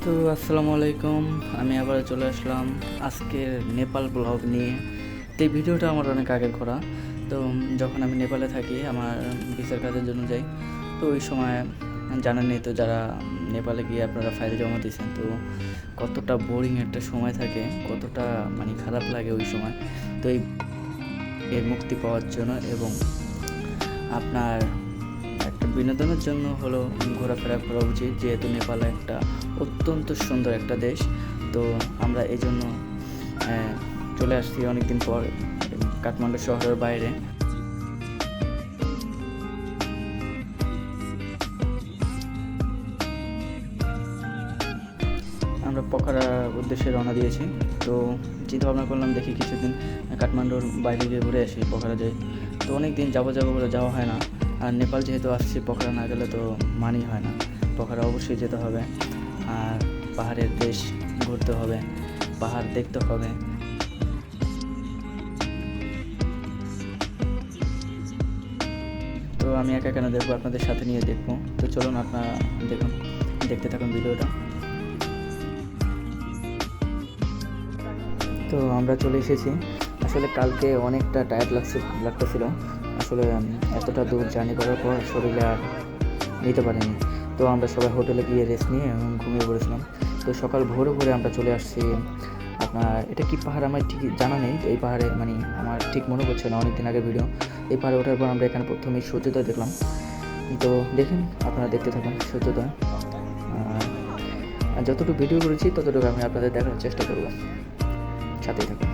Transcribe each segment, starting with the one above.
তো আসসালামু আলাইকুম, আমি আবার চলে আসলাম আজকের নেপাল ব্লগ নিয়ে। তো এই ভিডিওটা আমার অনেক আগের করা। তো যখন আমি নেপালে থাকি, আমার ভিসার কাজের জন্য যাই, তো ওই সময় জানেনই তো, যারা নেপালে গিয়ে আপনারা ফাইল জমা দিয়েছেন, তো কতটা বোরিং একটা সময় থাকে, কতটা খারাপ লাগে ওই সময়। তো এই এর মুক্তি পাওয়ার জন্য এবং আপনার একটা বিনোদনের জন্য হলো ঘোরাফেরা করা উচিত, যেহেতু নেপাল একটা অত্যন্ত সুন্দর একটা দেশ। তো আমরা এই জন্য চলে আসছি অনেক দিন পর কাঠমান্ডু শহরের বাইরে। আমরা পোখরার উদ্দেশ্যে রওনা দিয়েছি। তো চিন্তা ভাবনা করলাম, দেখি কিছুদিন কাঠমান্ডুর বাইরে গিয়ে ঘুরে আসি, পোখরা যাই। তো অনেক দিন যাবো বলে যাওয়া হয় না। আর নেপাল যেহেতু আসছি, পোখরা না গেলে তো মানই হয় না। পোখরা অবশ্যই যেতে হবে, আর পাহাড়ের দেশ ঘুরতে হবে, পাহাড় দেখতে হবে। তো আমি একা কেন দেখবো, আপনাদের সাথে নিয়ে দেখবো। তো চলুন আপনারা দেখতে থাকুন ভিডিওটা। তো আমরা চলে এসেছি। আসলে কালকে অনেকটা টায়ার্ড লাগতেছিল। আসলে এতটা দূর জার্নি করার পর শরীরে আর নিতে পারিনি। তো আমরা সবাই হোটেলে গিয়ে রেস্ট নিয়ে ঘুমিয়ে পড়েছিলাম। তো সকাল ভোরে আমরা চলে আসছি। আপনার এটা কি পাহাড় আমার ঠিক জানা নেই। এই পাহাড়ে আমার ঠিক মনে পড়ছে না, অনেক দিন আগের ভিডিও। এই পাহাড়ে ওঠার পর আমরা এখানে প্রথমেই সূর্যোদয় দেখলাম। তো দেখেন, আপনারা দেখতে থাকুন সূর্যোদয়। আর যতটুকু ভিডিও করেছি ততটুকু আমি আপনাদের দেখানোর চেষ্টা করব, সাথেই থাকুন।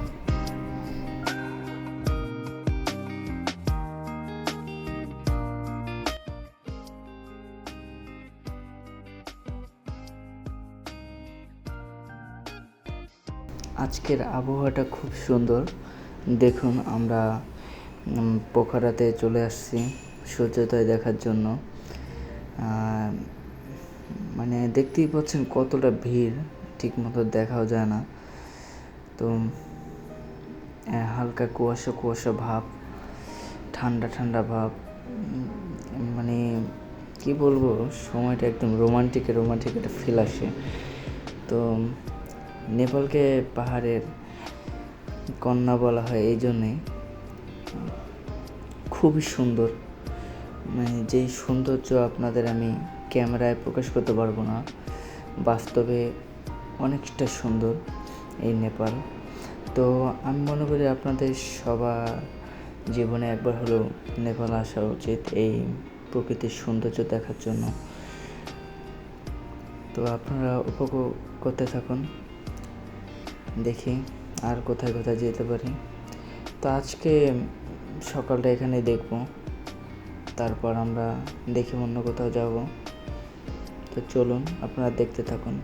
আজকের আবহাওয়াটা খুব সুন্দর। দেখুন, আমরা পোখরাতে চলে আসছি সূর্যোদয় দেখার জন্য। দেখতেই পাচ্ছেন কতটা ভিড়, ঠিক মতো দেখাও যায় না। তো হালকা কুয়াশা ভাব, ঠান্ডা ভাব। কি বলবো, সময়টা একদম রোমান্টিক একটা ফিল আসে। তো নেপালকে পাহাড়ের কন্যা বলা হয় এই জন্যেই। খুবই সুন্দর, যেই সৌন্দর্য আপনাদের আমি ক্যামেরায় প্রকাশ করতে পারবো না, বাস্তবে অনেকটা সুন্দর এই নেপাল। তো আমি মনে করি আপনাদের সবার জীবনে একবার হলেও নেপাল আসা উচিত এই প্রকৃতির সৌন্দর্য দেখার জন্য। তো আপনারা উপভোগ করতে থাকুন, দেখি আর কোথায় যেতে পারি। তো আজকে সকালটা এখানেই দেখব, তারপর আমরা দেখি অন্য কোথাও যাব। তো চলুন আপনারা দেখতে থাকুন।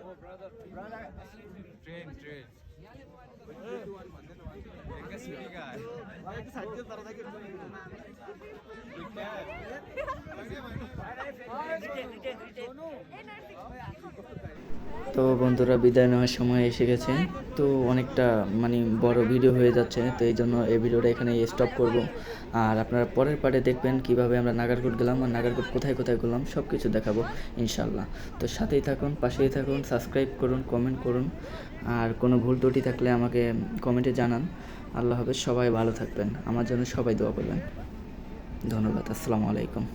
Oh, brother. Train. Enggak sih kan? Itu saja taruh lagi. তো বন্ধুরা, বিদায় নেওয়ার সময় এসে গেছে। তো অনেকটা বড় ভিডিও হয়ে যাচ্ছে, তো এই জন্য এই ভিডিওটা এখানে স্টপ করব। আর আপনারা পরের পার্টে দেখবেন কিভাবে আমরা নাগারকোট গেলাম আর নাগারকোট কোথায় করলাম, সব কিছু দেখাবো ইনশাল্লাহ। তো সাথেই থাকুন, পাশেই থাকুন, সাবস্ক্রাইব করুন, কমেন্ট করুন। আর কোনো ভুল ত্রুটি থাকলে আমাকে কমেন্টে জানান। আল্লাহ হাফেজ, সবাই ভালো থাকবেন, আমার জন্য সবাই দোয়া করবেন। ধন্যবাদ, আসসালামু আলাইকুম।